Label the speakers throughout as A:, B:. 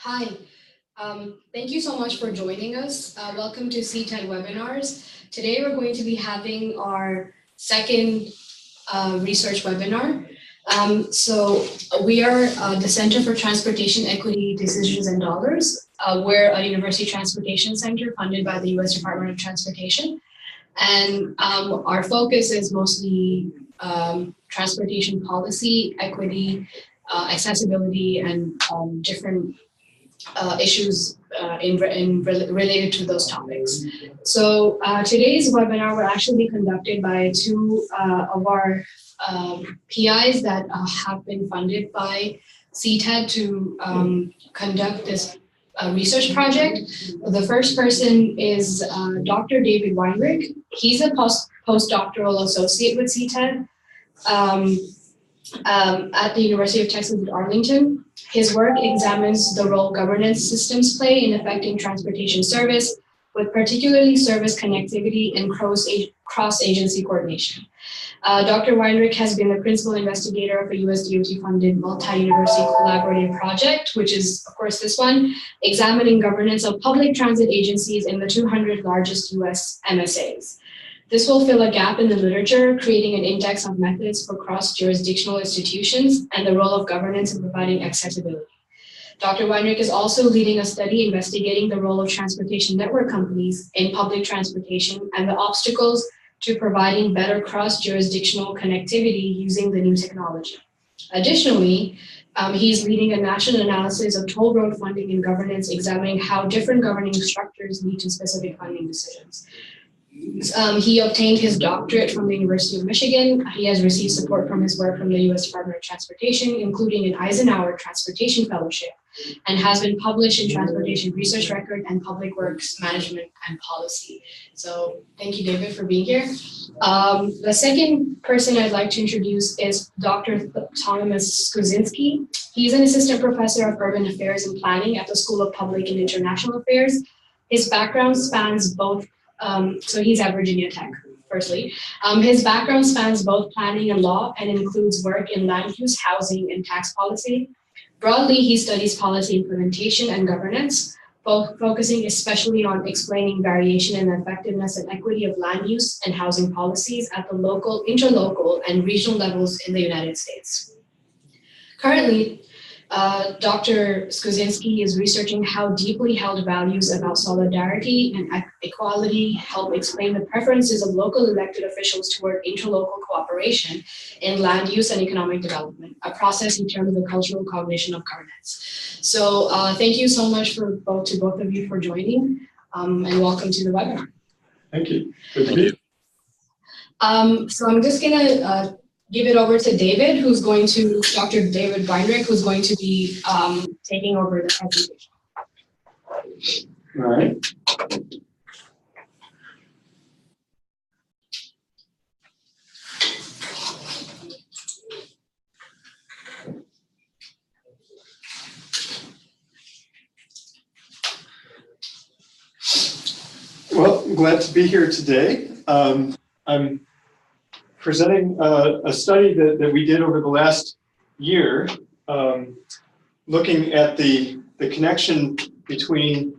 A: Hi, thank you so much for joining us. Welcome to CTEDD webinars. Today we're going to be having our second research webinar. So we are the Center for Transportation Equity, Decisions and Dollars. We're a university transportation center funded by the U.S. Department of Transportation. And our focus is mostly transportation policy, equity, accessibility, and different issues related to those topics. So today's webinar will actually be conducted by two of our PIs that have been funded by CTEDD to conduct this research project. The first person is Dr. David Weinreich. He's a postdoctoral associate with CTEDD at the University of Texas at Arlington. His work examines the role governance systems play in affecting transportation service, with particularly service connectivity and cross-agency coordination. Dr. Weinreich has been the principal investigator of a US DOT-funded multi-university collaborative project, which is, of course, this one, examining governance of public transit agencies in the 200 largest US MSAs. This will fill a gap in the literature, creating an index of methods for cross-jurisdictional institutions and the role of governance in providing accessibility. Dr. Weinreich is also leading a study investigating the role of transportation network companies in public transportation and the obstacles to providing better cross-jurisdictional connectivity using the new technology. Additionally, he's leading a national analysis of toll road funding and governance, examining how different governing structures lead to specific funding decisions. He obtained his doctorate from the University of Michigan. He has received support from his work from the U.S. Department of Transportation, including an Eisenhower Transportation Fellowship, and has been published in Transportation Research Record and Public Works Management and Policy. So thank you, David, for being here. The second person I'd like to introduce is Dr. Thomas Skuzinski. He's an assistant professor of urban affairs and planning at the School of Public and International Affairs. His background spans both so he's at Virginia Tech, firstly. His background spans both planning and law and includes work in land use, housing, and tax policy. Broadly, he studies policy implementation and governance, focusing especially on explaining variation in the effectiveness and equity of land use and housing policies at the local, interlocal, and regional levels in the United States. Currently, Dr. Skuzinski is researching how deeply held values about solidarity and equality help explain the preferences of local elected officials toward interlocal cooperation in land use and economic development, a process in terms of the cultural cognition of governance. So thank you so much to both of you for joining, and welcome to the webinar.
B: Thank you. Good to be here.
A: So I'm just gonna give it over to David, Dr. David Weinreich, who's going to be taking over the presentation.
B: All right. Well, I'm glad to be here today. I'm presenting a study that we did over the last year, looking at the connection between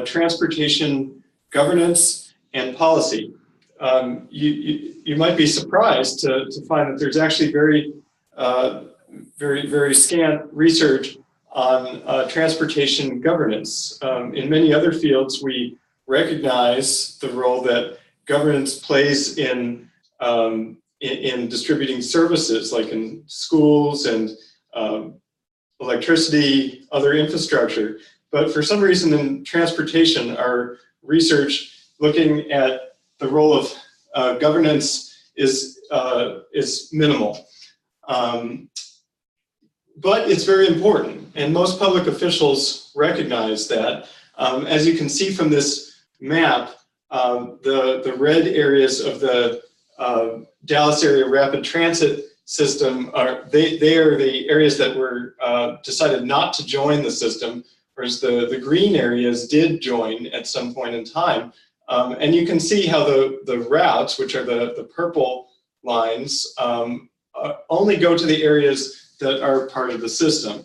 B: transportation governance and policy. You might be surprised to find that there's actually very scant research on transportation governance. In many other fields, we recognize the role that governance plays in distributing services, like in schools and electricity, other infrastructure. But for some reason in transportation, our research looking at the role of governance is minimal. But it's very important, and most public officials recognize that. As you can see from this map, the red areas of the Dallas area rapid transit system are they are the areas that were decided not to join the system, whereas the green areas did join at some point in time. And you can see how the routes, which are the purple lines, only go to the areas that are part of the system.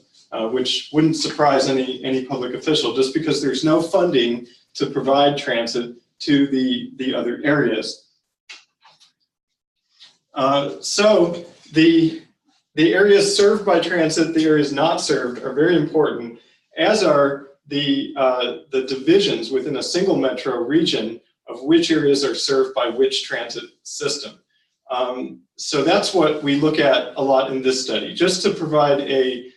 B: which wouldn't surprise any public official, just because there's no funding to provide transit to the other areas. So the areas served by transit, the areas not served, are very important, as are the divisions within a single metro region of which areas are served by which transit system. So that's what we look at a lot in this study, just to provide a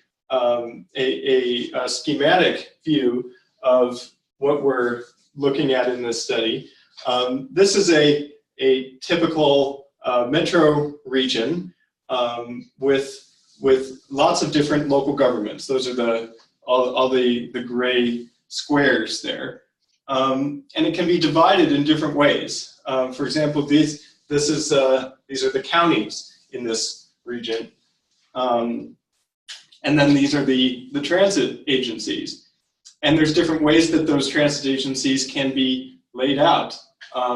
B: schematic view of what we're looking at in this study. This is a typical metro region with lots of different local governments. Those are all the gray squares there. And it can be divided in different ways. For example, these are the counties in this region. And then these are the transit agencies. And there's different ways that those transit agencies can be laid out.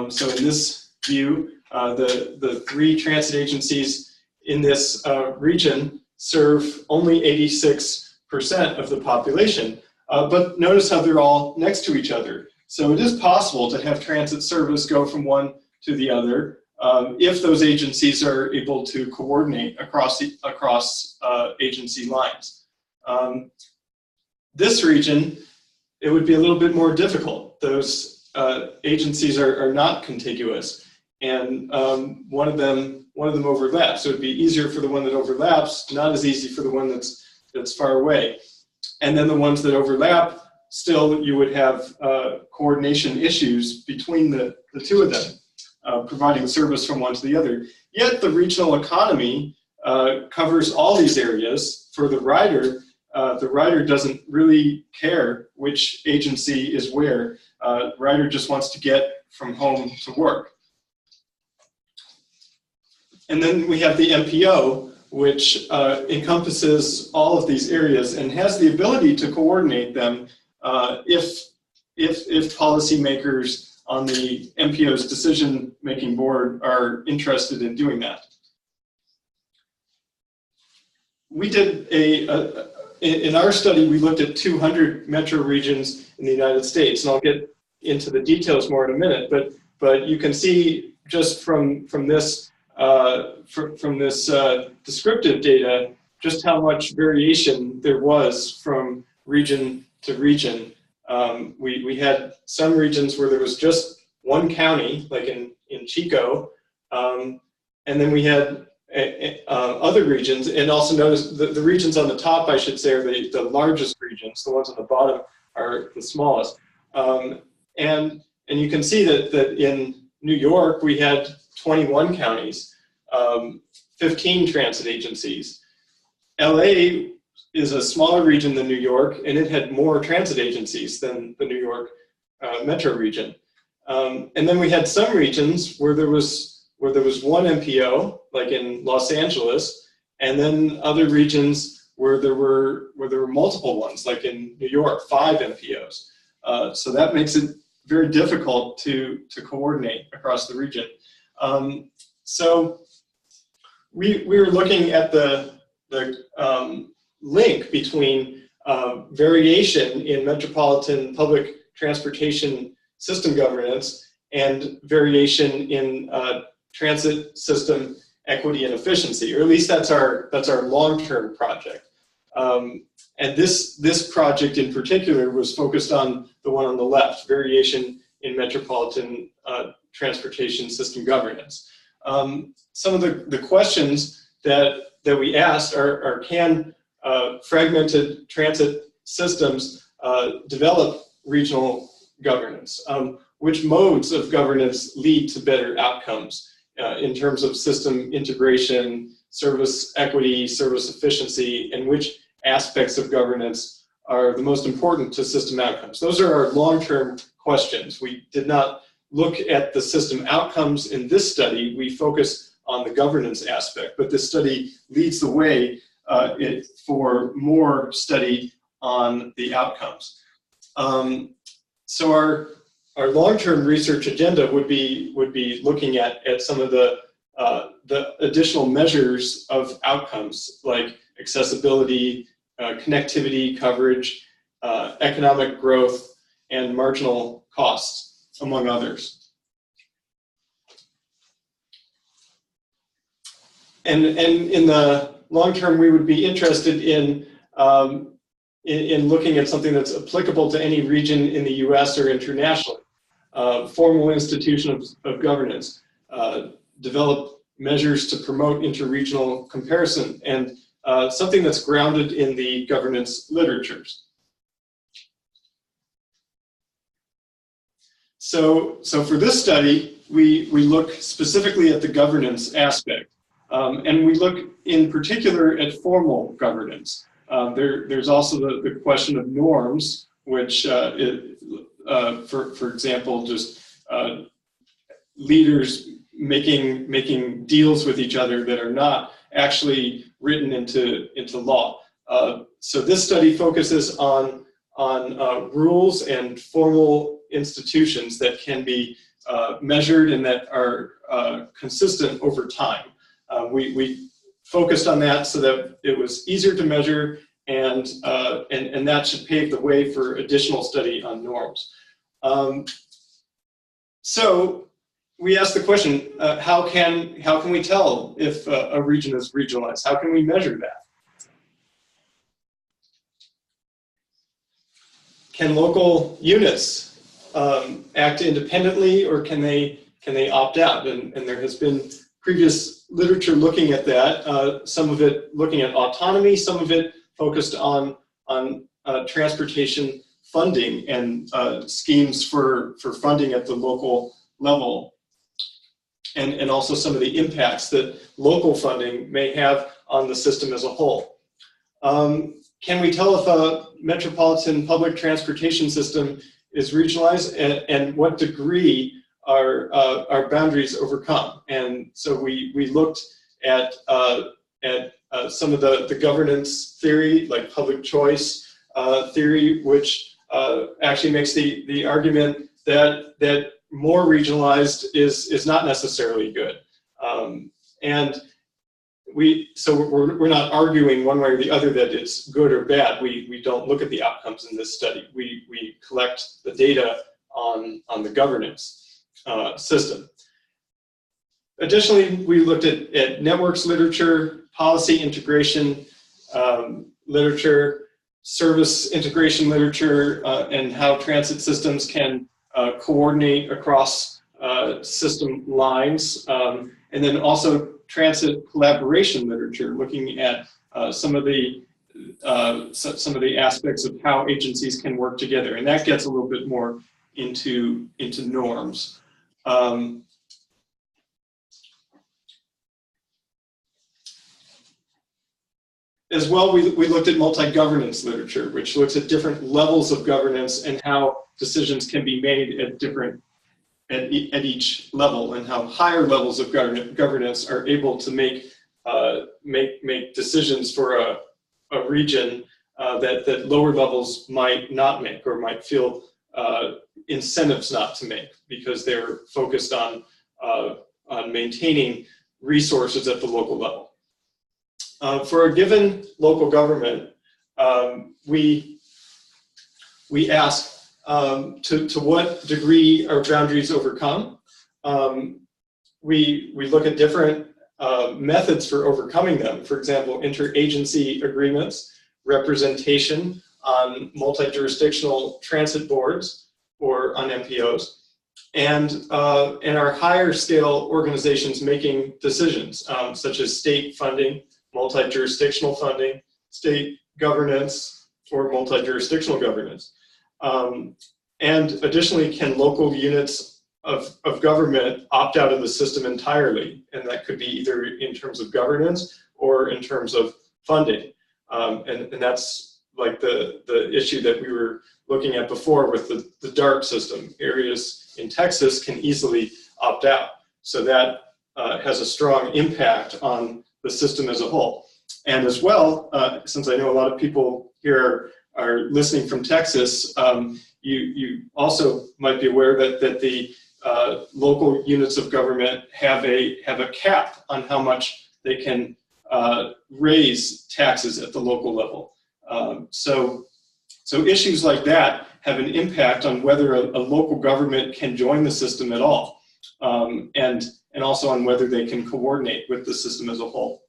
B: So in this view, the 3 transit agencies in this region serve only 86% of the population. But notice how they're all next to each other. So it is possible to have transit service go from one to the other if those agencies are able to coordinate across agency lines. This region, it would be a little bit more difficult. Those agencies are not contiguous, and one of them overlaps. So it'd be easier for the one that overlaps, not as easy for the one that's far away. And then the ones that overlap, still you would have coordination issues between the two of them, providing service from one to the other. Yet the regional economy covers all these areas. For the rider doesn't really care which agency is where. The rider just wants to get from home to work. And then we have the MPO, which encompasses all of these areas and has the ability to coordinate them if policymakers on the MPO's decision-making board are interested in doing that. We did in our study, we looked at 200 metro regions in the United States, and I'll get into the details more in a minute, but you can see just from this descriptive data just how much variation there was from region to region. We had some regions where there was just one county, like in Chico, and then we had other regions, and also notice the regions on the top, I should say, are the largest regions. The ones on the bottom are the smallest. And you can see that in New York, we had 21 counties, 15 transit agencies. LA is a smaller region than New York, and it had more transit agencies than the New York metro region. And then we had some regions where there was one MPO, like in Los Angeles, and then other regions where there were multiple ones, like in New York, 5 MPOs. So that makes it very difficult to coordinate across the region. So we were looking at the link between variation in metropolitan public transportation system governance and variation in transit system equity and efficiency, or at least that's our long-term project. And this project in particular was focused on the one on the left, variation in metropolitan transportation system governance. Some of the questions that we asked are can fragmented transit systems develop regional governance? Which modes of governance lead to better outcomes in terms of system integration, service equity, service efficiency, and which aspects of governance are the most important to system outcomes? Those are our long-term questions. We did not look at the system outcomes in this study. We focus on the governance aspect, but this study leads the way for more study on the outcomes. So our long-term research agenda would be looking at some of the additional measures of outcomes, like accessibility, connectivity, coverage, economic growth, and marginal costs, among others. And in the long term, we would be interested in looking at something that's applicable to any region in the US or internationally. Formal institutions of governance, develop measures to promote interregional comparison, and something that's grounded in the governance literatures. So for this study, we look specifically at the governance aspect. And we look in particular at formal governance. There's also the question of norms, which, for example, just leaders making deals with each other that are not actually written into law. So this study focuses on rules and formal institutions that can be measured and that are consistent over time. We focused on that so that it was easier to measure, and that should pave the way for additional study on norms. So we asked the question, how can we tell if a region is regionalized? How can we measure that? Can local units act independently, or can they opt out? And there has been previous literature looking at that, some of it looking at autonomy, some of it focused on transportation funding and schemes for funding at the local level, and also some of the impacts that local funding may have on the system as a whole. Can we tell if a metropolitan public transportation system is regionalized, and what degree are boundaries overcome? And so we looked at some of the governance theory, like public choice theory, which actually makes the argument that more regionalized is not necessarily good. And we're not arguing one way or the other that it's good or bad. We don't look at the outcomes in this study. We collect the data on the governance system. Additionally, we looked at networks literature, policy integration literature, service integration literature, and how transit systems can coordinate across system lines, and then also transit collaboration literature, looking at some of the aspects of how agencies can work together, and that gets a little bit more into norms. As well, we looked at multi-governance literature, which looks at different levels of governance and how decisions can be made at each level, and how higher levels of governance are able to make decisions for a region that lower levels might not make, or might feel incentives not to make, because they're focused on maintaining resources at the local level. For a given local government, we ask to what degree are boundaries overcome. We look at different methods for overcoming them. For example, interagency agreements, representation on multi-jurisdictional transit boards or on MPOs, and our higher scale organizations making decisions, such as state funding, multi-jurisdictional funding, state governance, or multi-jurisdictional governance. And additionally, can local units of government opt out of the system entirely? And that could be either in terms of governance or in terms of funding. And that's like the issue that we were looking at before with the DART system. Areas in Texas can easily opt out. So that has a strong impact on the system as a whole. And as well, since I know a lot of people here are listening from Texas, you also might be aware that the local units of government have a cap on how much they can raise taxes at the local level. So issues like that have an impact on whether a local government can join the system at all, and also on whether they can coordinate with the system as a whole.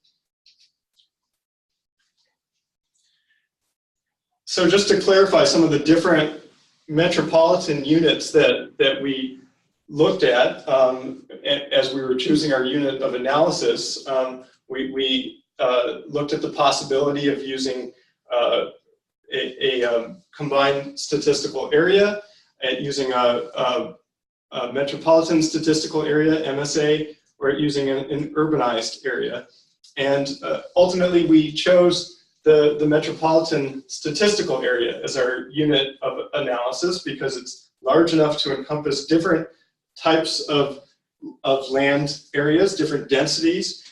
B: So just to clarify some of the different metropolitan units that we looked at as we were choosing our unit of analysis, we looked at the possibility of using a combined statistical area, and using a metropolitan statistical area, MSA, or using an urbanized area. And ultimately we chose the metropolitan statistical area as our unit of analysis because it's large enough to encompass different types of land areas, different densities,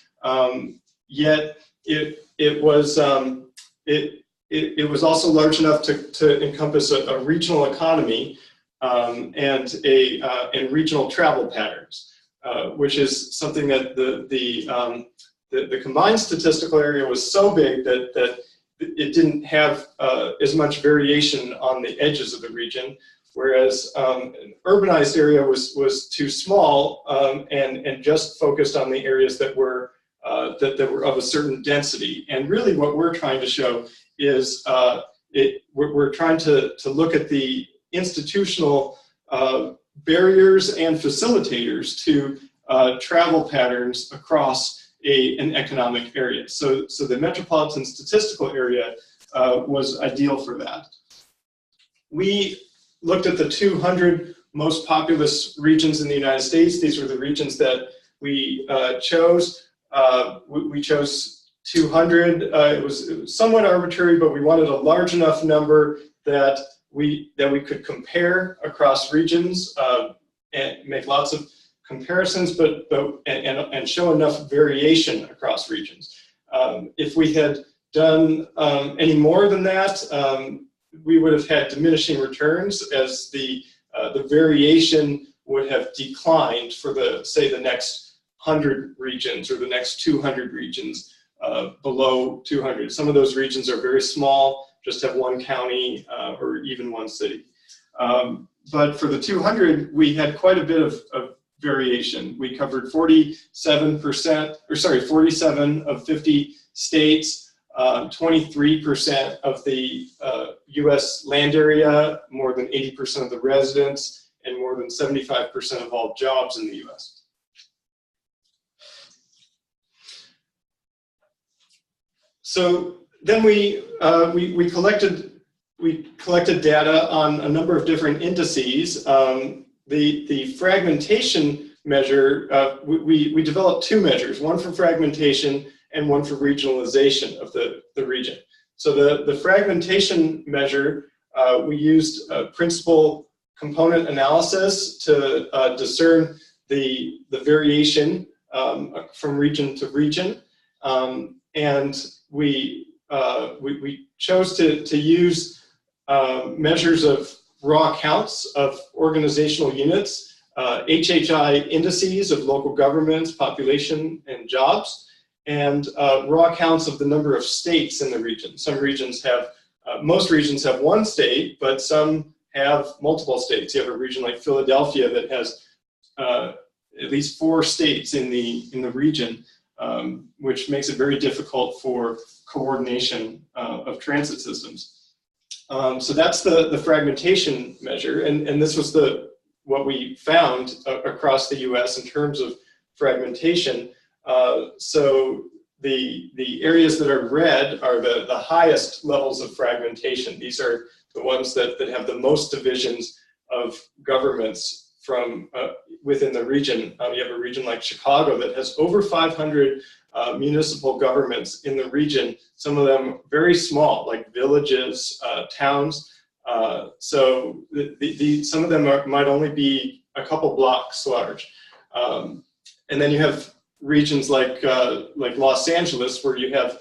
B: yet it was also large enough to encompass a regional economy and regional travel patterns, which is something that the combined statistical area was so big that it didn't have as much variation on the edges of the region, whereas an urbanized area was too small and just focused on the areas that were of a certain density. And really what we're trying to show is we're trying to look at the institutional barriers and facilitators to travel patterns across an economic area. So the metropolitan statistical area was ideal for that. We looked at the 200 most populous regions in the United States. These were the regions that we chose. We chose 200. It was somewhat arbitrary, but we wanted a large enough number that we could compare across regions and make lots of comparisons, and show enough variation across regions. If we had done any more than that, we would have had diminishing returns, as the variation would have declined for say the next 100 regions or the next 200 regions below 200. Some of those regions are very small, just have one county or even one city. But for the 200, we had quite a bit of variation. We covered 47 of 50 states, 23% of the US land area, more than 80% of the residents, and more than 75% of all jobs in the US. So then we collected data on a number of different indices. The fragmentation measure, we developed two measures, one for fragmentation and one for regionalization of the region. So the fragmentation measure, we used principal component analysis to discern the variation from region to region. And we chose to use measures of raw counts of organizational units, HHI indices of local governments, population, and jobs, and raw counts of the number of states in the region. Some regions have, most regions have one state, but some have multiple states. You have a region like Philadelphia that has at least 4 states in the region, which makes it very difficult for coordination of transit systems. So that's the fragmentation measure, and this was what we found across the US in terms of fragmentation. So the areas that are red are the highest levels of fragmentation. These are the ones that have the most divisions of governments from within the region. You have a region like Chicago that has over 500 municipal governments in the region, some of them very small, like villages, towns. So some of them might only be a couple blocks large. And then you have regions like Los Angeles, where you have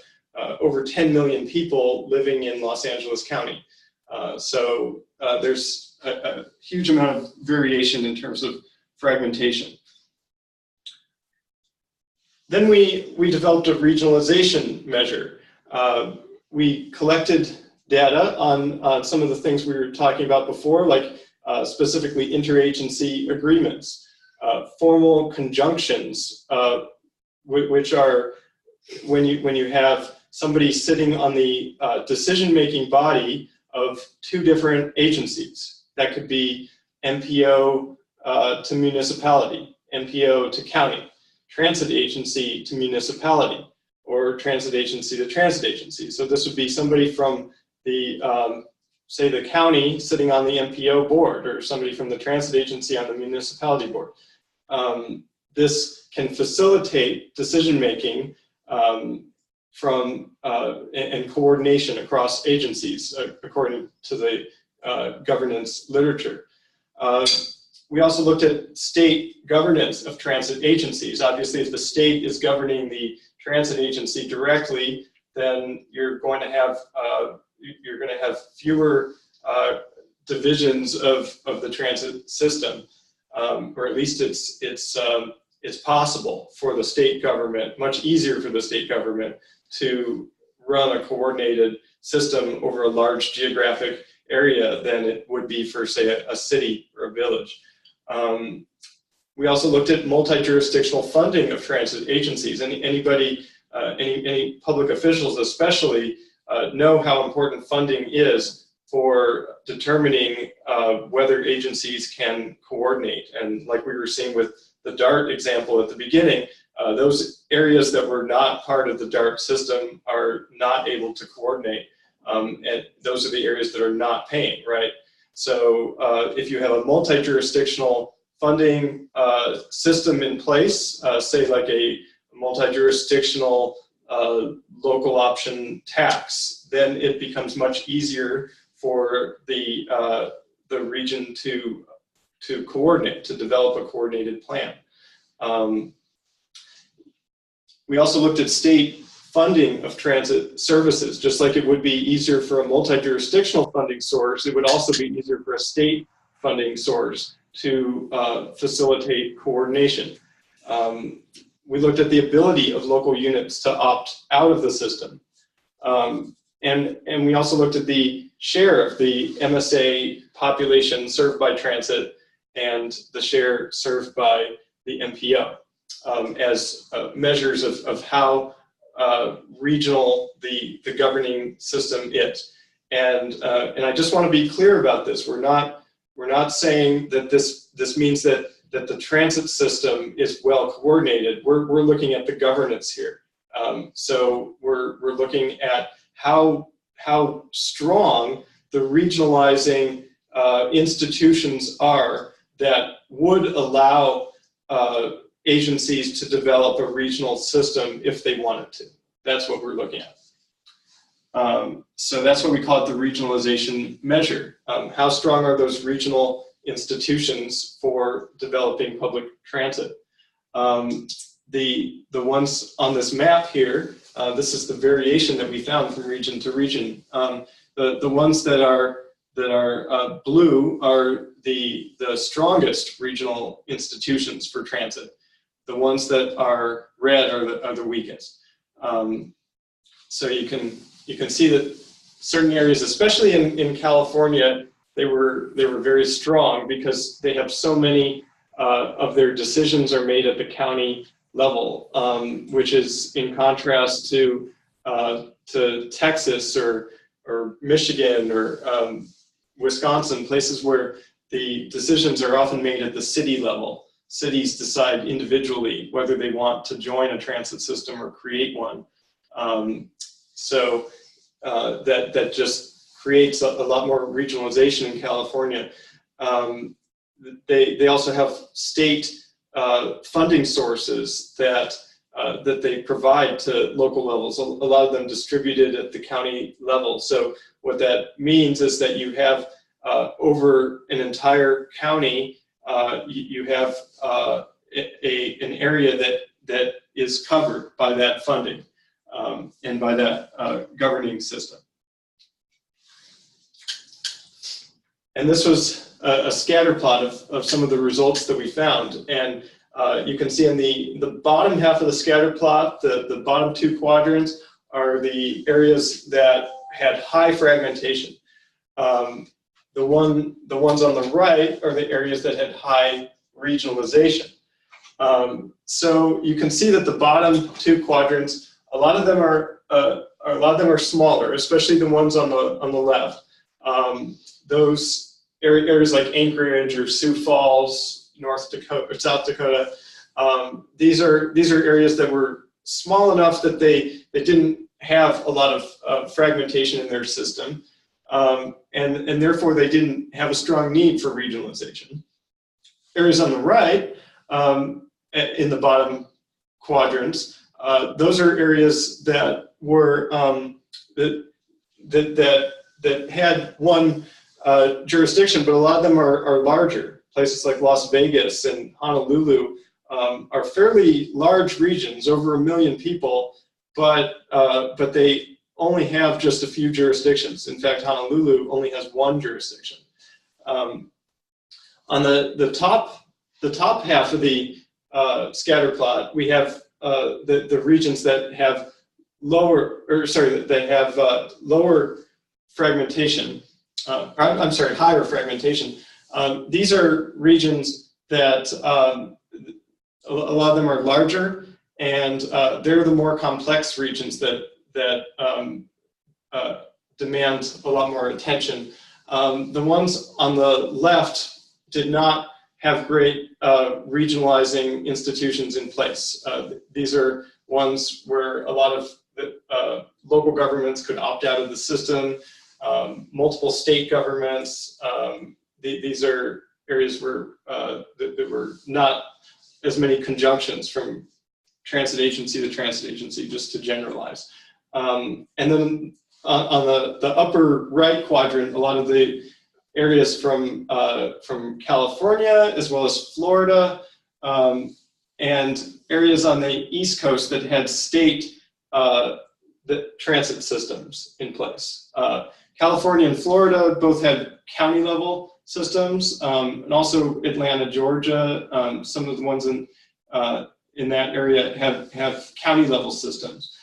B: over 10 million people living in Los Angeles County. So there's a huge amount of variation in terms of fragmentation. Then we developed a regionalization measure. We collected data on some of the things we were talking about before, like specifically interagency agreements, formal conjunctions, which are when you have somebody sitting on the decision-making body of two different agencies. That could be MPO to municipality, MPO to county, transit agency to municipality, or transit agency to transit agency. So this would be somebody from the, say the county sitting on the MPO board, or somebody from the transit agency on the municipality board. This can facilitate decision-making from and coordination across agencies, according to the governance literature. We also looked at state governance of transit agencies. Obviously, if the state is governing the transit agency directly, then you're going to have fewer divisions of the transit system, or at least it's possible for the state government, much easier for the state government to run a coordinated system over a large geographic area than it would be for, say, a city or a village. We also looked at multi-jurisdictional funding of transit agencies. Any public officials especially know how important funding is for determining whether agencies can coordinate. And like we were seeing with the DART example at the beginning, those areas that were not part of the DART system are not able to coordinate. And those are the areas that are not paying, right? So if you have a multi-jurisdictional funding system in place, say like a multi-jurisdictional local option tax, then it becomes much easier for the region to coordinate, to develop a coordinated plan. We also looked at state funding of transit services. Just like it would be easier for a multi-jurisdictional funding source, it would also be easier for a state funding source to facilitate coordination. We looked at the ability of local units to opt out of the system. And we also looked at the share of the MSA population served by transit and the share served by the MPO as measures of how regional the governing system is. And I just want to be clear about this. We're not saying that this means that the transit system is well coordinated. We're looking at the governance here. So we're looking at how strong the regionalizing institutions are that would allow agencies to develop a regional system if they wanted to. That's what we're looking at. So that's what we call it, the regionalization measure. How strong are those regional institutions for developing public transit? The ones on this map here, this is the variation that we found from region to region. The ones that are blue are the strongest regional institutions for transit. The ones that are red are the weakest. So you can see that certain areas, especially in California, they were very strong because they have so many of their decisions are made at the county level, which is in contrast to Texas or Michigan or Wisconsin, places where the decisions are often made at the city level. Cities decide individually whether they want to join a transit system or create one. So that just creates a lot more regionalization in California. They also have state funding sources that they provide to local levels, a lot of them distributed at the county level. So what that means is that you have over an entire county, you have an area that is covered by that funding and by that governing system. And this was a scatter plot of some of the results that we found. And you can see in the bottom half of the scatter plot, the bottom two quadrants are the areas that had high fragmentation. The ones on the right are the areas that had high regionalization. So you can see that the bottom two quadrants, a lot of them are smaller, especially the ones on the left. Those areas like Anchorage or Sioux Falls, North Dakota or South Dakota, these are areas that were small enough that they didn't have a lot of fragmentation in their system, and therefore they didn't have a strong need for regionalization. Areas on the right, in the bottom quadrants, those are areas that were that had one jurisdiction, but a lot of them are larger. Places like Las Vegas and Honolulu are fairly large regions, over 1 million people, but they only have just a few jurisdictions. In fact, Honolulu only has one jurisdiction. On the top half of the scatter plot, we have the regions that have lower fragmentation. I'm sorry, higher fragmentation. These are regions that a lot of them are larger, and they're the more complex regions that demand a lot more attention. The ones on the left did not have great regionalizing institutions in place. These are ones where a lot of local governments could opt out of the system, multiple state governments. These are areas where there were not as many conjunctions from transit agency to transit agency, just to generalize. And then on the upper right quadrant, a lot of the areas from California as well as Florida, and areas on the East Coast that had state transit systems in place. California and Florida both had county level systems, and also Atlanta, Georgia. Some of the ones in that area have county level systems.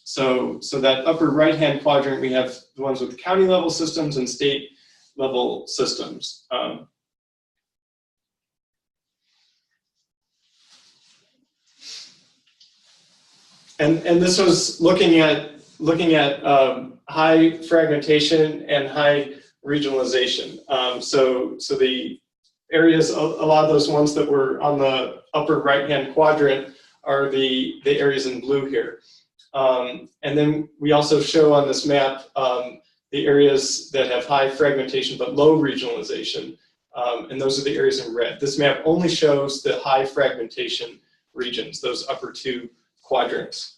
B: So that upper right hand quadrant, we have the ones with county level systems and state level systems. And this was looking at high fragmentation and high regionalization. So the areas, a lot of those ones that were on the upper right-hand quadrant are the areas in blue here. And then we also show on this map the areas that have high fragmentation but low regionalization, and those are the areas in red. This map only shows the high fragmentation regions, those upper two quadrants.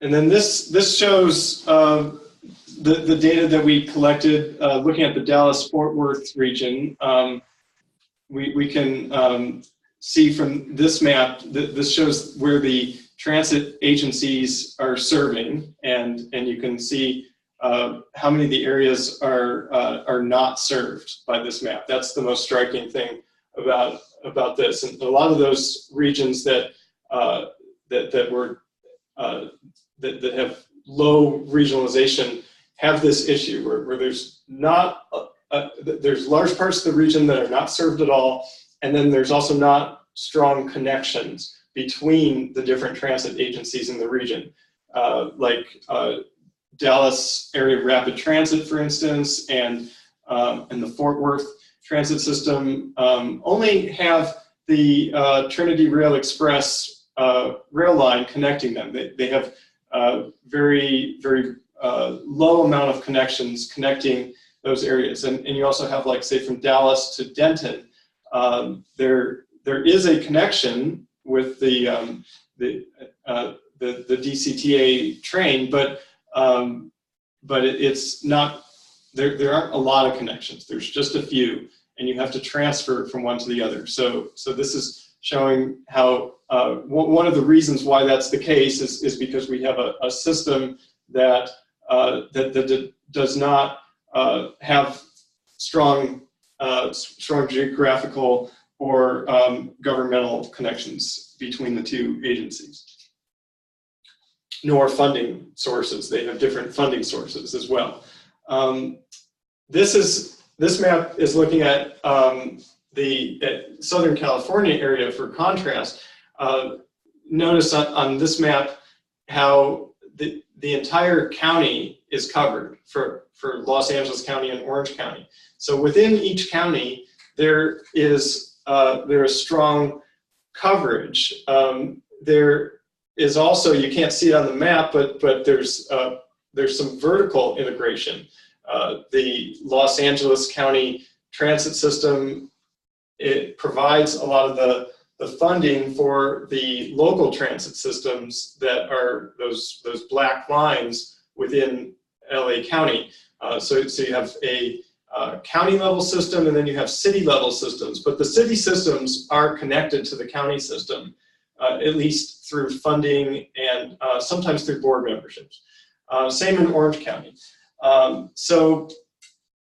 B: And then this shows the data that we collected looking at the Dallas-Fort Worth region. We can see from this map that this shows where the transit agencies are serving, and you can see how many of the areas are not served by this map. That's the most striking thing about this. And a lot of those regions that have low regionalization have this issue where there's not there's large parts of the region that are not served at all, and then there's also not strong connections between the different transit agencies in the region, like Dallas area rapid transit, for instance, and the Fort Worth transit system only have the Trinity Rail Express rail line connecting them. They have very low amount of connections connecting those areas, and you also have, like, say, from Dallas to Denton, there is a connection with the DCTA train, but it's not, there aren't a lot of connections. There's just a few, and you have to transfer from one to the other. So this is showing how one of the reasons why that's the case is because we have a system that does not have strong geographical or governmental connections between the two agencies, nor funding sources. They have different funding sources as well. This map is looking at the Southern California area for contrast. Notice on this map how the entire county is covered for Los Angeles County and Orange County. So within each county, there is strong coverage. There is also, you can't see it on the map, but there's some vertical integration. The Los Angeles County transit system, it provides a lot of the funding for the local transit systems that are those black lines within LA County. So you have a county level system, and then you have city level systems, but the city systems are connected to the county system, at least through funding and sometimes through board memberships. Same in Orange County. But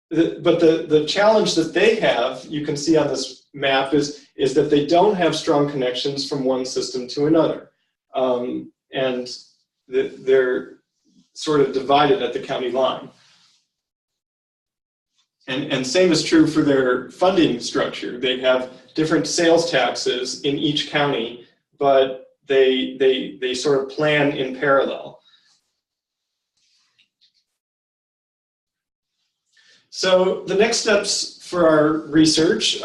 B: the challenge that they have, you can see on this map, is that they don't have strong connections from one system to another. And they're sort of divided at the county line. And same is true for their funding structure. They have different sales taxes in each county, but they sort of plan in parallel. So the next steps for our research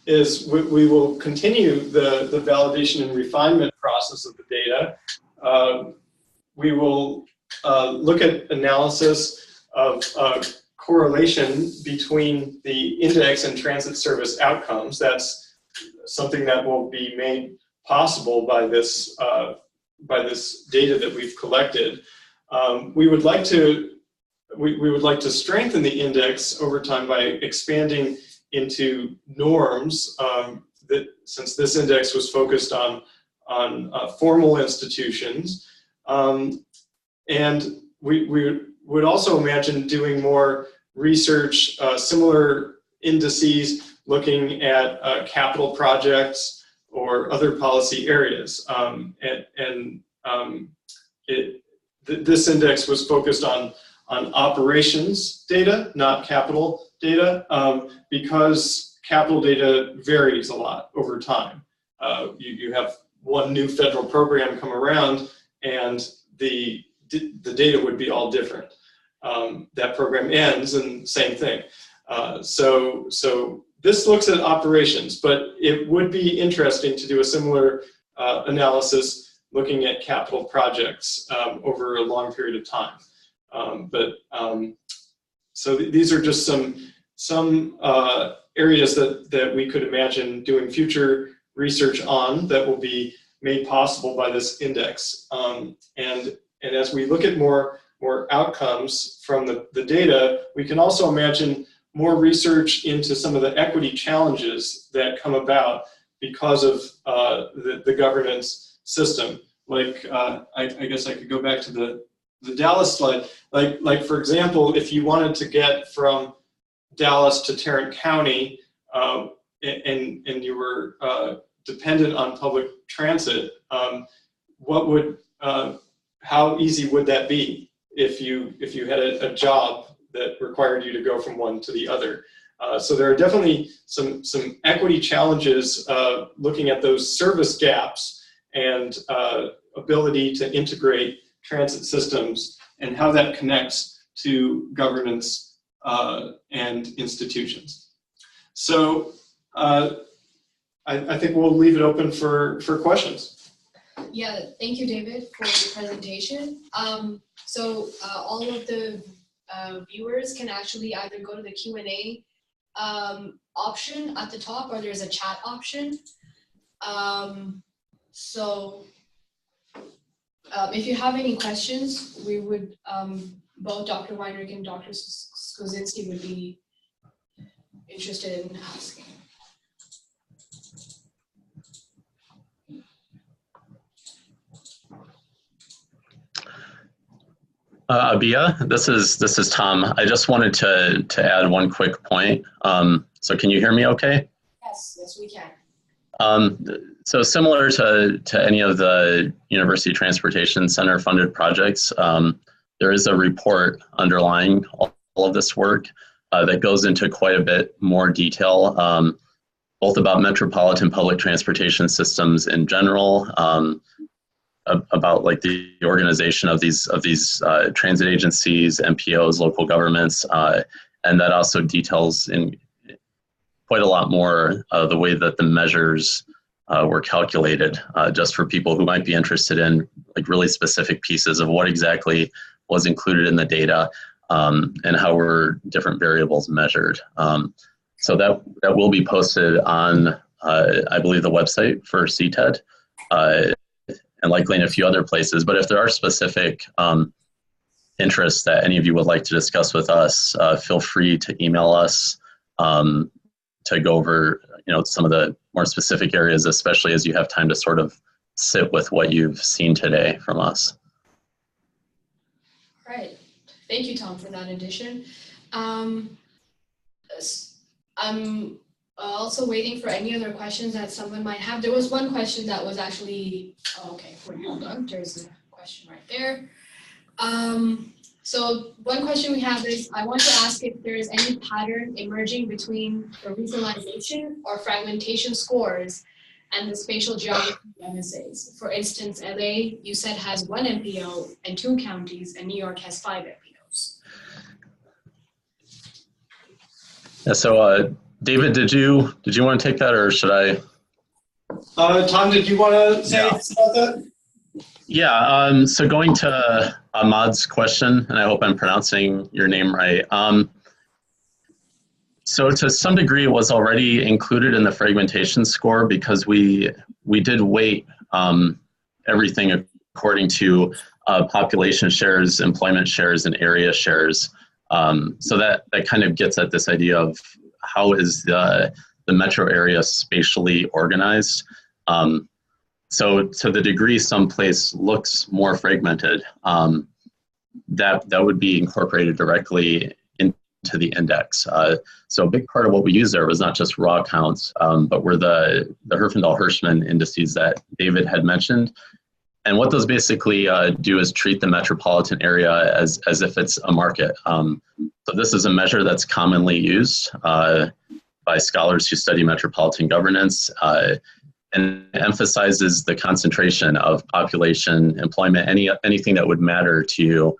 B: is we will continue the validation and refinement process of the data. We will look at analysis of correlation between the index and transit service outcomes. That's something that will be made possible by this data that we've collected. We would like to strengthen the index over time by expanding into norms, since this index was focused on formal institutions. And we would also imagine doing more research, similar indices, looking at capital projects or other policy areas. This index was focused on operations data, not capital data, because capital data varies a lot over time. You have one new federal program come around, and the data would be all different. That program ends, and same thing. So this looks at operations, but it would be interesting to do a similar analysis looking at capital projects over a long period of time. So these are just some areas that we could imagine doing future research on that will be made possible by this index. And as we look at more outcomes from the data, we can also imagine more research into some of the equity challenges that come about because of the governance system. Like, I guess I could go back to the Dallas slide. Like for example, if you wanted to get from Dallas to Tarrant County, and you were dependent on public transit, how easy would that be if you had a job that required you to go from one to the other? So there are definitely some equity challenges looking at those service gaps and ability to integrate transit systems and how that connects to governance and institutions. So I think we'll leave it open for questions.
A: Yeah, thank you, David, for the presentation. So all of the viewers can actually either go to the Q&A option at the top, or there's a chat option. If you have any questions, we would, both Dr. Weinreich and Dr. Skuzinski would be interested in asking.
C: Abia, this is Tom. I just wanted to add one quick point. So can you hear me okay?
A: Yes, we can.
C: So similar to any of the University Transportation Center funded projects, there is a report underlying all of this work that goes into quite a bit more detail, both about metropolitan public transportation systems in general, about like the organization of these transit agencies, MPOs, local governments, and that also details in quite a lot more the way that the measures were calculated, just for people who might be interested in like really specific pieces of what exactly was included in the data and how were different variables measured. So that will be posted on, I believe, the website for CTEDD, and likely in a few other places. But if there are specific interests that any of you would like to discuss with us, feel free to email us to go over some of the more specific areas, especially as you have time to sort of sit with what you've seen today from us.
A: Right. Thank you, Tom, for that addition. I'm also waiting for any other questions that someone might have. There was one question that was actually, okay, hold on, there's a question right there. So one question we have is, I want to ask if there is any pattern emerging between the regionalization or fragmentation scores and the spatial geography MSAs. For instance, LA, you said, has 1 MPO and 2 counties, and New York has 5 MPOs.
C: Yeah, so David, did you want to take that, or should I?
B: Tom, did you want to say anything about that?
C: Yeah, so going to Ahmad's question, and I hope I'm pronouncing your name right. So to some degree, it was already included in the fragmentation score because we did weight everything according to population shares, employment shares, and area shares. So that kind of gets at this idea of how is the metro area spatially organized. So to the degree someplace looks more fragmented, that would be incorporated directly into the index. So a big part of what we use there was not just raw counts, but were the Herfindahl-Hirschman indices that David had mentioned. And what those basically do is treat the metropolitan area as if it's a market. So this is a measure that's commonly used by scholars who study metropolitan governance, and emphasizes the concentration of population, employment, anything that would matter to you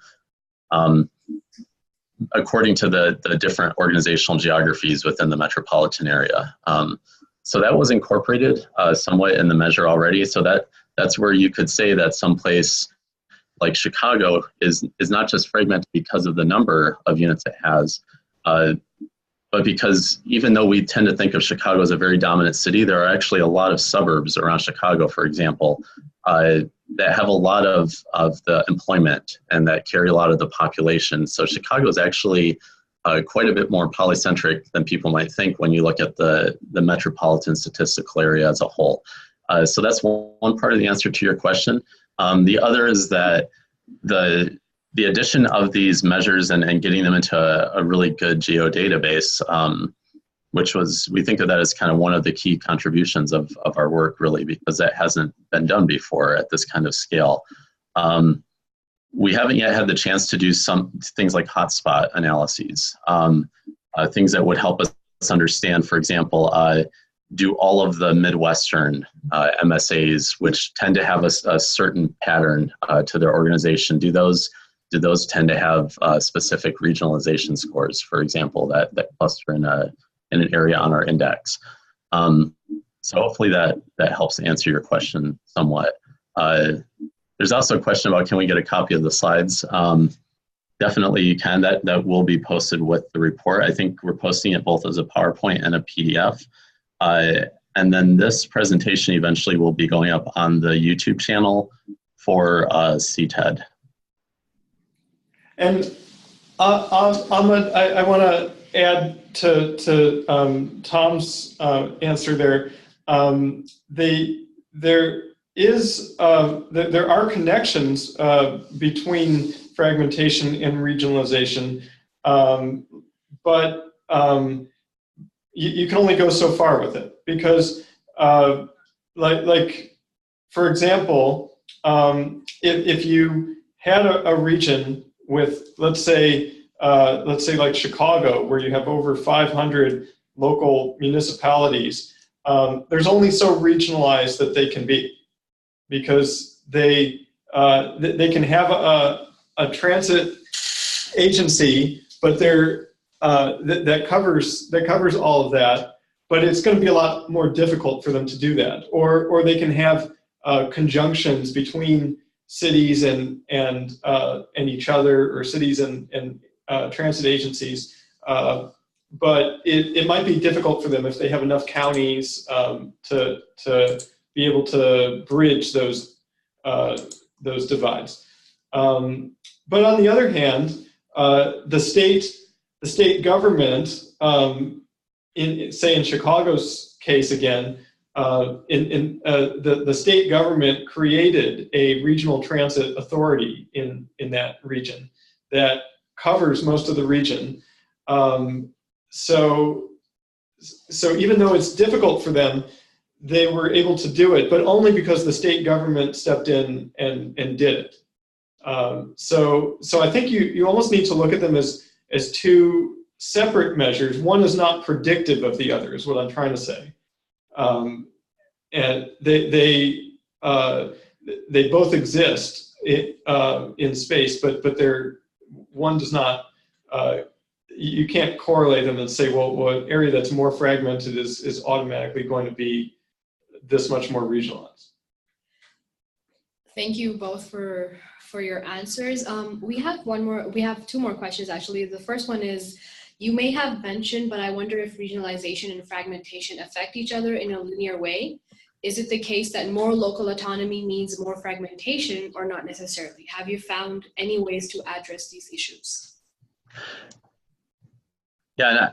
C: according to the different organizational geographies within the metropolitan area. So that was incorporated somewhat in the measure already. So that's where you could say that someplace like Chicago is not just fragmented because of the number of units it has, but because even though we tend to think of Chicago as a very dominant city, there are actually a lot of suburbs around Chicago, for example, that have a lot of the employment and that carry a lot of the population. So Chicago is actually quite a bit more polycentric than people might think when you look at the metropolitan statistical area as a whole. So that's one part of the answer to your question. The other is that the addition of these measures and getting them into a really good geodatabase, which we think of that as kind of one of the key contributions of our work, really, because that hasn't been done before at this kind of scale. We haven't yet had the chance to do some things like hotspot analyses, things that would help us understand, for example, do all of the Midwestern MSAs, which tend to have a certain pattern to their organization, do those tend to have specific regionalization scores, for example, that cluster in an area on our index. So hopefully that helps answer your question somewhat. There's also a question about, can we get a copy of the slides? Definitely you can. That will be posted with the report. I think we're posting it both as a PowerPoint and a PDF. And then this presentation eventually will be going up on the YouTube channel for CTEDD. And
B: Ahmed, I want to add to Tom's answer there. There are connections between fragmentation and regionalization, but you can only go so far with it, because like for example, if you had a region with, let's say like Chicago, where you have over 500 local municipalities, there's only so regionalized that they can be, because they can have a transit agency, but that covers all of that, but it's going to be a lot more difficult for them to do that. Or they can have conjunctions between cities and each other, or cities and transit agencies. But it might be difficult for them if they have enough counties to be able to bridge those divides. But on the other hand, the state government, say in Chicago's case again, the state government created a regional transit authority in that region that covers most of the region. So even though it's difficult for them, they were able to do it, but only because the state government stepped in and did it. So I think you almost need to look at them as two separate measures. One is not predictive of the other, is what I'm trying to say. And they both exist in space, but one does not. You can't correlate them and say, well, an area that's more fragmented is automatically going to be this much more regionalized.
A: Thank you both for your answers. We have two more questions actually. The first one is, you may have mentioned, but I wonder if regionalization and fragmentation affect each other in a linear way. Is it the case that more local autonomy means more fragmentation, or not necessarily? Have you found any ways to address these issues?
C: Yeah,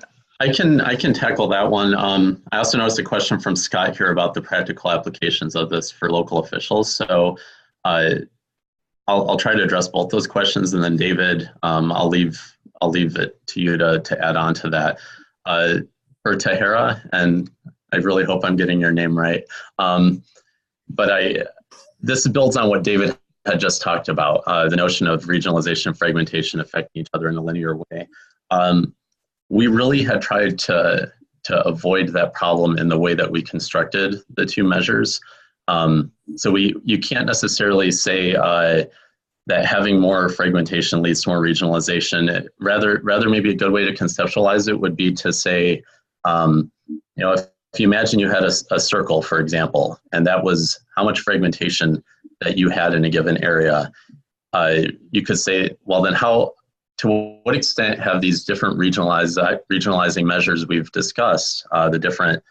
C: and I can tackle that one. I also noticed a question from Scott here about the practical applications of this for local officials. So I'll try to address both those questions, and then David, I'll leave it to you to add on to that. For Tahira, and I really hope I'm getting your name right, but this builds on what David had just talked about, the notion of regionalization and fragmentation affecting each other in a linear way. We really had tried to avoid that problem in the way that we constructed the two measures. So you can't necessarily say that having more fragmentation leads to more regionalization. Rather maybe a good way to conceptualize it would be to say, if you imagine you had a circle, for example, and that was how much fragmentation that you had in a given area, you could say, well, then to what extent have these different regionalizing measures we've discussed, the different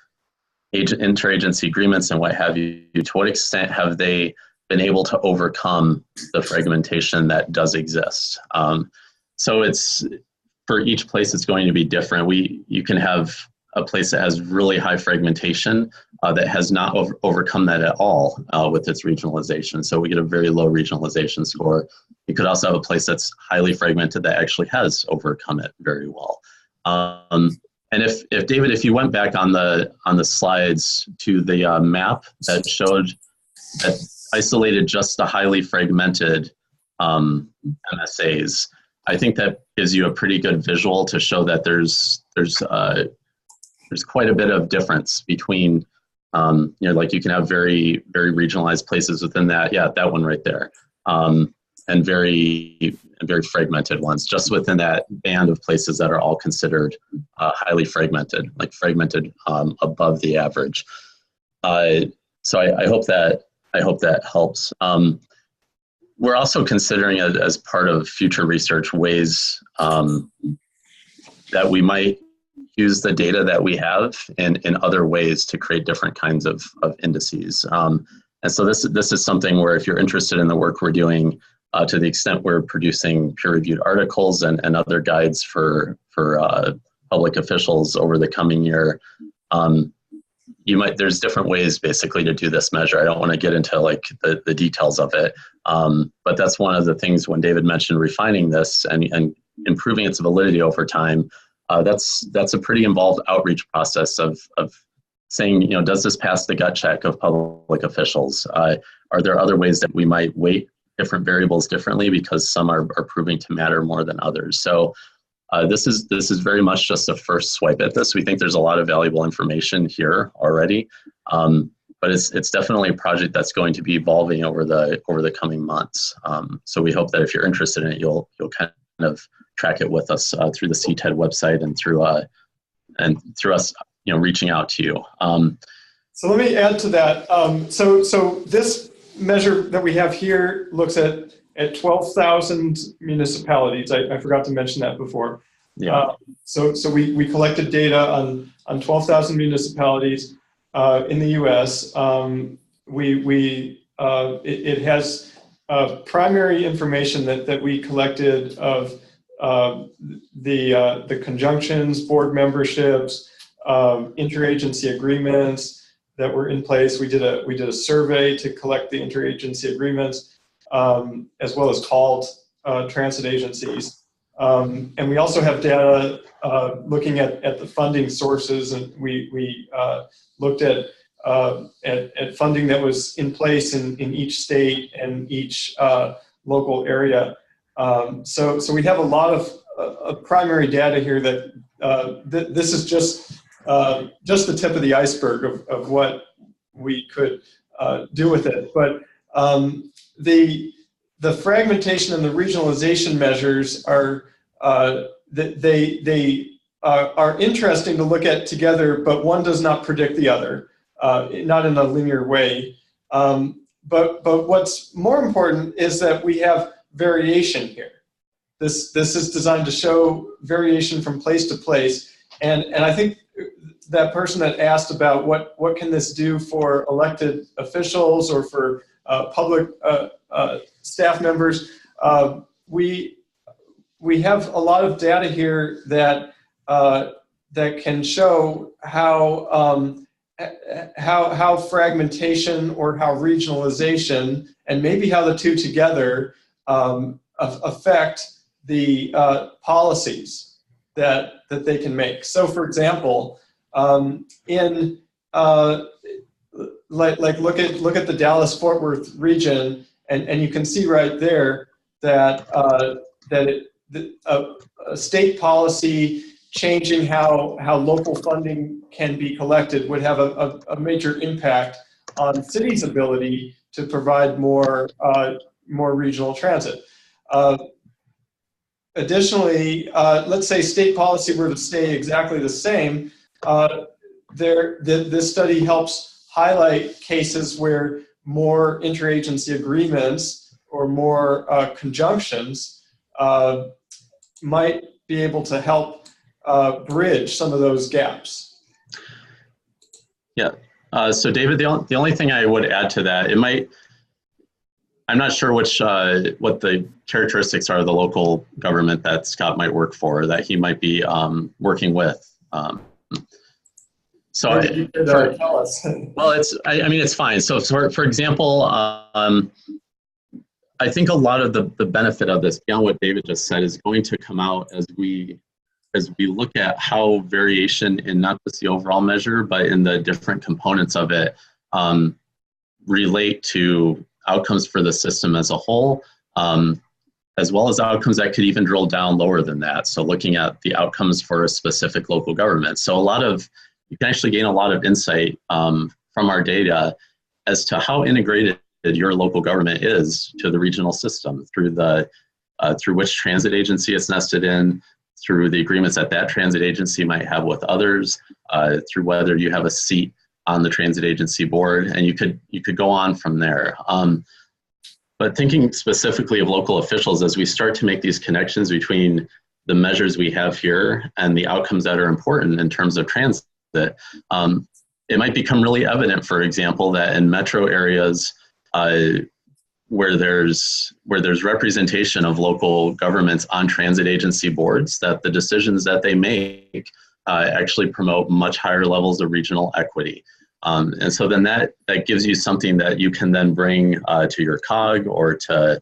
C: interagency agreements and what have you, to what extent have they been able to overcome the fragmentation that does exist? So it's, for each place it's going to be different. You can have a place that has really high fragmentation that has not overcome that at all with its regionalization. So we get a very low regionalization score. You could also have a place that's highly fragmented that actually has overcome it very well. And if David, if you went back on the slides to the map that showed that isolated just the highly fragmented MSAs, I think that gives you a pretty good visual to show that there's quite a bit of difference between, like you can have very, very regionalized places within that. Yeah, that one right there. And very fragmented ones, just within that band of places that are all considered highly fragmented, like fragmented above the average. So I hope that helps. We're also considering it as part of future research ways that we might use the data that we have in other ways to create different kinds of indices. And so this is something where, if you're interested in the work we're doing, to the extent we're producing peer-reviewed articles and other guides for public officials over the coming year, there's different ways basically to do this measure. I don't want to get into like the details of it, but that's one of the things when David mentioned refining this and improving its validity over time. that's a pretty involved outreach process of saying, does this pass the gut check of public officials? Are there other ways that we might weight different variables differently because some are proving to matter more than others? So this is very much just a first swipe at this. We think there's a lot of valuable information here already, but it's definitely a project that's going to be evolving over the coming months. So we hope that if you're interested in it, you'll kind of track it with us through the CTEDD website and through us reaching out to you.
B: So let me add to that. So this measure that we have here looks at 12,000 municipalities. I forgot to mention that before.
C: Yeah.
B: So we collected data on 12,000 municipalities in the U.S. It has primary information that we collected of the conjunctions, board memberships, interagency agreements that were in place. We did a survey to collect the interagency agreements, as well as called transit agencies. And we also have data looking at the funding sources, and we looked at funding that was in place in each state and each local area. So we have a lot of primary data here that this is just the tip of the iceberg of what we could do with it. But the fragmentation and the regionalization measures are they are interesting to look at together, but one does not predict the other, not in a linear way. But what's more important is that we have variation here. This is designed to show variation from place to place, and I think that person that asked about what can this do for elected officials or for public staff members, we have a lot of data here that can show how fragmentation or how regionalization, and maybe how the two together affect the policies that they can make. So, for example, look at the Dallas-Fort Worth region, and you can see right there that a state policy changing how local funding can be collected would have a major impact on cities' ability to provide more regional transit. Additionally, let's say state policy were to stay exactly the same. This study helps highlight cases where more interagency agreements or more conjunctions might be able to help bridge some of those gaps.
C: Yeah. So David, the only thing I would add to that, I'm not sure what the characteristics are of the local government that Scott might work for, that he might be working with. So
B: tell us.
C: Well, it's fine. So for example, I think a lot of the benefit of this, beyond what David just said, is going to come out as we look at how variation in not just the overall measure, but in the different components of it relate to outcomes for the system as a whole, as well as outcomes that could even drill down lower than that. So looking at the outcomes for a specific local government. So you can actually gain a lot of insight from our data as to how integrated your local government is to the regional system through which transit agency it's nested in, through the agreements that transit agency might have with others, through whether you have a seat on the transit agency board, and you could go on from there. But thinking specifically of local officials, as we start to make these connections between the measures we have here and the outcomes that are important in terms of transit, it might become really evident, for example, that in metro areas where there's representation of local governments on transit agency boards, that the decisions that they make actually promote much higher levels of regional equity. And so then that gives you something that you can then bring to your COG or to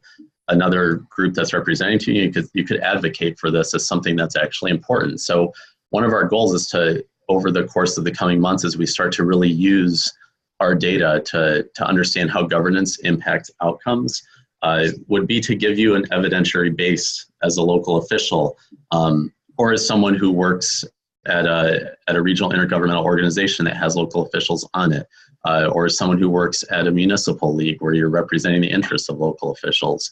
C: another group that's representing to you. You could advocate for this as something that's actually important. So one of our goals is to, over the course of the coming months, as we start to really use our data to understand how governance impacts outcomes, would be to give you an evidentiary base as a local official, or as someone who works at a regional intergovernmental organization that has local officials on it, or as someone who works at a municipal league where you're representing the interests of local officials.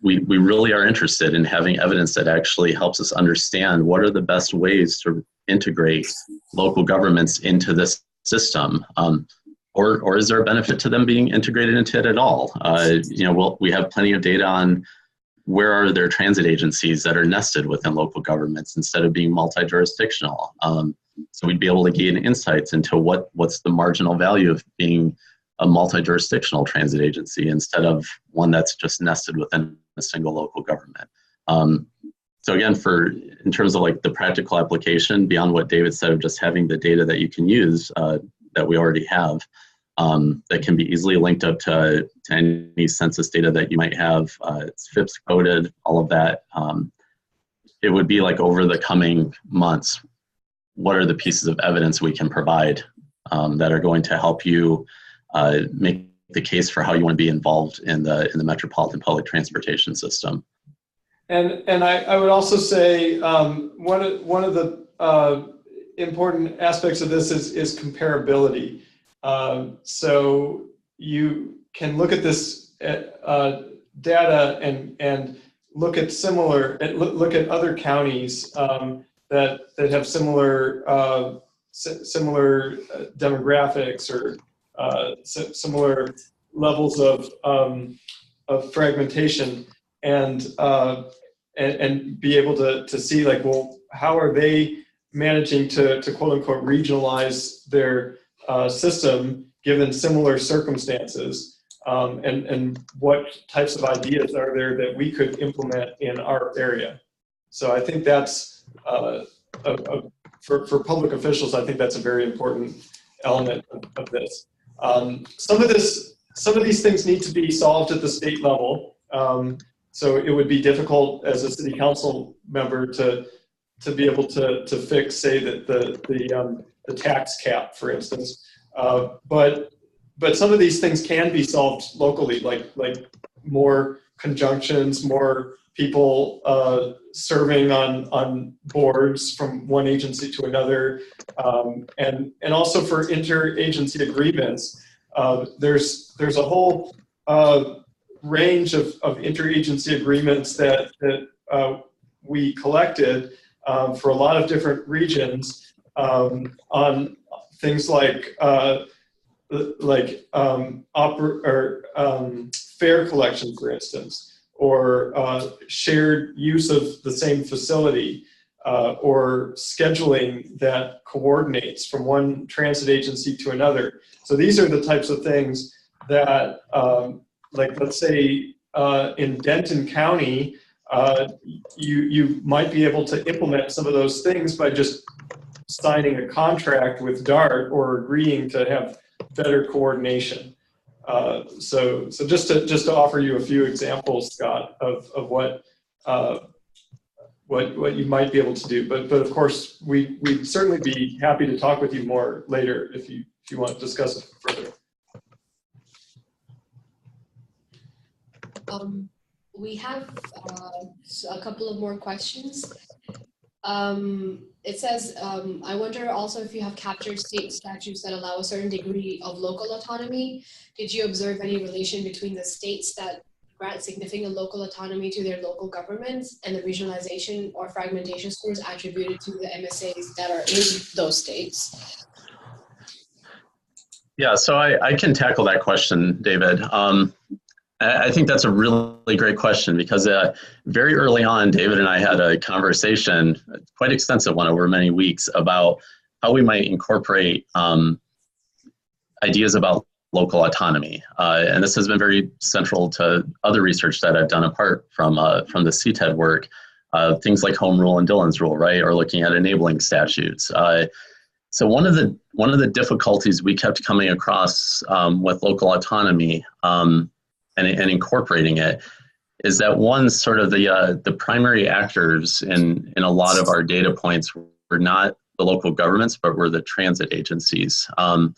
C: We really are interested in having evidence that actually helps us understand what are the best ways to integrate local governments into this system, or is there a benefit to them being integrated into it at all? We have plenty of data on where are there transit agencies that are nested within local governments instead of being multi-jurisdictional. So we'd be able to gain insights into what's the marginal value of being a multi-jurisdictional transit agency instead of one that's just nested within a single local government. So again, in terms of like the practical application, beyond what David said of just having the data that you can use that we already have, that can be easily linked up to any census data that you might have. It's FIPS coded, all of that. It would be like over the coming months, what are the pieces of evidence we can provide that are going to help you make the case for how you want to be involved in the metropolitan public transportation system.
B: And I would also say one of the important aspects of this is comparability. So you can look at this data and look at look at other counties that have similar demographics or similar levels of fragmentation, and be able to see like, well, how are they managing to quote unquote regionalize their system given similar circumstances, and what types of ideas are there that we could implement in our area. So I think that's for public officials, I think that's a very important element of this. Some of these things need to be solved at the state level. So it would be difficult as a city council member to be able to fix, say, that the tax cap, for instance. But some of these things can be solved locally, like more conjunctions, more people serving on boards from one agency to another, and also for interagency agreements. There's a whole range of interagency agreements that we collected for a lot of different regions on things like fare collection, for instance, or shared use of the same facility, or scheduling that coordinates from one transit agency to another. So these are the types of things that, like, let's say in Denton County, you might be able to implement some of those things by just signing a contract with DART or agreeing to have better coordination. So just to offer you a few examples, Scott, of what you might be able to do. But of course, we'd certainly be happy to talk with you more later if you want to discuss it further.
A: We have a couple of more questions. It says, I wonder also if you have captured state statutes that allow a certain degree of local autonomy. Did you observe any relation between the states that grant significant local autonomy to their local governments and the regionalization or fragmentation scores attributed to the MSAs that are in those states?
C: Yeah, so I can tackle that question, David. I think that's a really great question because very early on, David and I had a conversation, quite extensive one over many weeks, about how we might incorporate ideas about local autonomy. And this has been very central to other research that I've done apart from the CTEDD work, things like home rule and Dillon's rule, right? Or looking at enabling statutes. So one of the difficulties we kept coming across with local autonomy and incorporating it is that one, sort of the primary actors in a lot of our data points were not the local governments, but were the transit agencies. And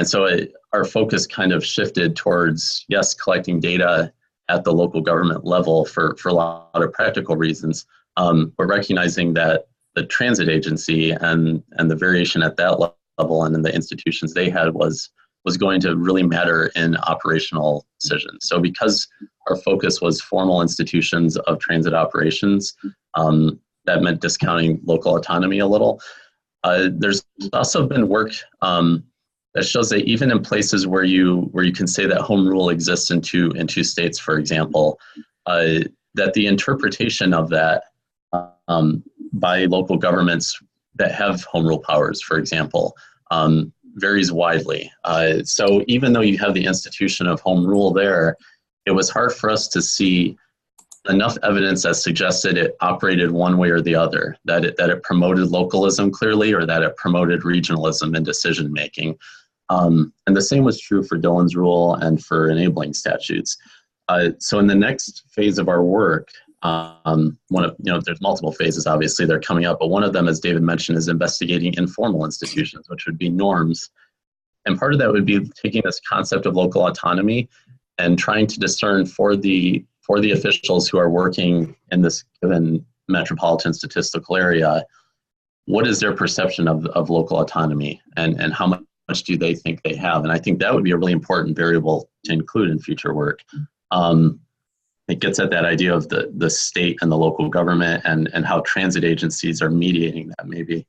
C: so our focus kind of shifted towards, yes, collecting data at the local government level for a lot of practical reasons, but recognizing that the transit agency and the variation at that level and in the institutions they had was going to really matter in operational decisions. So because our focus was formal institutions of transit operations, that meant discounting local autonomy a little. There's also been work that shows that even in places where you can say that home rule exists in two states, for example, that the interpretation of that by local governments that have home rule powers, for example, varies widely. So even though you have the institution of home rule there, it was hard for us to see enough evidence that suggested it operated one way or the other, that it promoted localism clearly, or that it promoted regionalism in decision making. And the same was true for Dillon's rule and for enabling statutes. So in the next phase of our work, there's multiple phases, obviously, they're coming up, but one of them, as David mentioned, is investigating informal institutions, which would be norms. And part of that would be taking this concept of local autonomy and trying to discern for the officials who are working in this given metropolitan statistical area, what is their perception of local autonomy, and how much do they think they have? And I think that would be a really important variable to include in future work. It gets at that idea of the state and the local government and how transit agencies are mediating that maybe.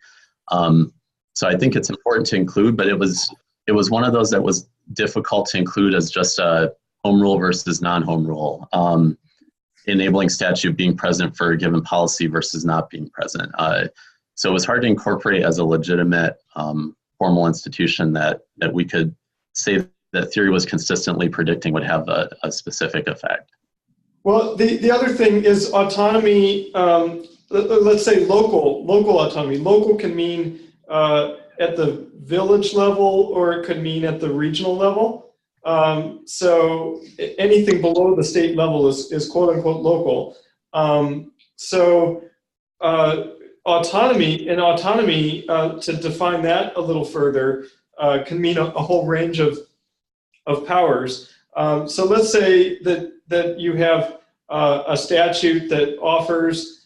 C: So I think it's important to include, but it was one of those that was difficult to include as just a home rule versus non-home rule. Enabling statute being present for a given policy versus not being present. So it was hard to incorporate as a legitimate formal institution that we could say that theory was consistently predicting would have a specific effect.
B: Well, the other thing is autonomy, let's say local autonomy. Local can mean at the village level, or it could mean at the regional level. So anything below the state level is quote unquote local. Autonomy, to define that a little further, can mean a whole range of powers. So let's say that you have a statute that offers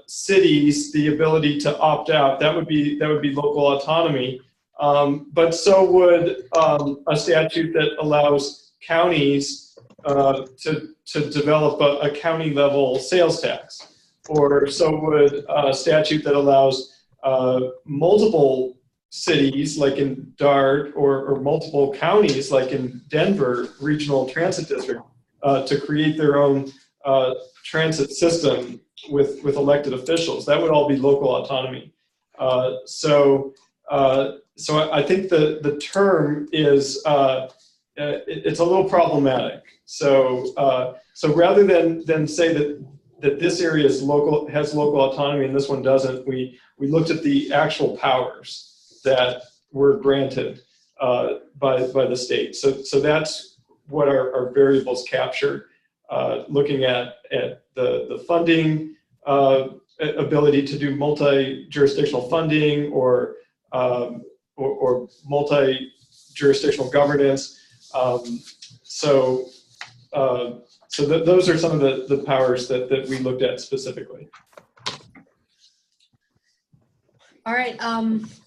B: cities the ability to opt out. That would be local autonomy. But so would a statute that allows counties to develop a county level sales tax. Or so would a statute that allows multiple cities, like in Dart, or multiple counties, like in Denver Regional Transit District, to create their own transit system with elected officials. That would all be local autonomy. So I think the term is it's a little problematic. So rather than say that this area has local autonomy and this one doesn't, we looked at the actual powers that were granted by the state. So that's what our variables capture, looking at the funding, ability to do multi-jurisdictional funding or multi-jurisdictional governance. So those are some of the powers that we looked at specifically.
A: All right.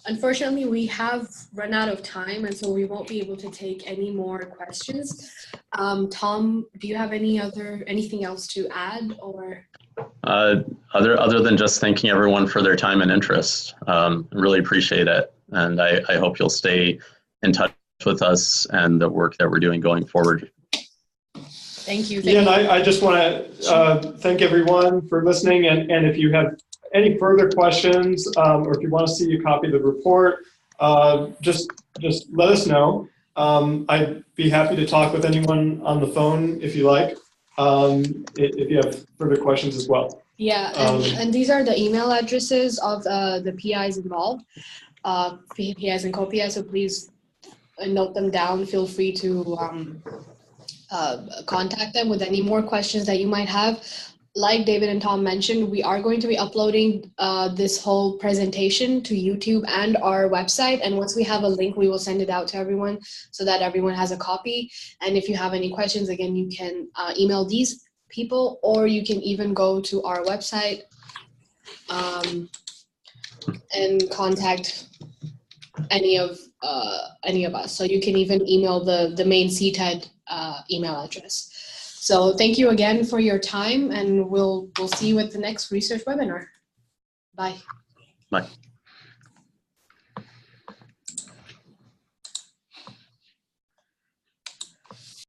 A: Unfortunately, we have run out of time, and so we won't be able to take any more questions. Tom, do you have anything else to add, or?
C: Other than just thanking everyone for their time and interest. Really appreciate it, and I hope you'll stay in touch with us and the work that we're doing going forward.
A: Thank you.
B: And I just want to thank everyone for listening, and if you have any further questions, or if you want to see a copy of the report, just let us know. I'd be happy to talk with anyone on the phone if you like, if you have further questions as well.
A: Yeah, and these are the email addresses of the PIs involved, PIs and co-PIs, so please note them down. Feel free to contact them with any more questions that you might have. Like David and Tom mentioned, we are going to be uploading this whole presentation to YouTube and our website. And once we have a link, we will send it out to everyone so that everyone has a copy. And if you have any questions, again, you can email these people, or you can even go to our website and contact any of us. So you can even email the main CTEDD email address. So thank you again for your time, and we'll see you at the next research webinar. Bye.
C: Bye.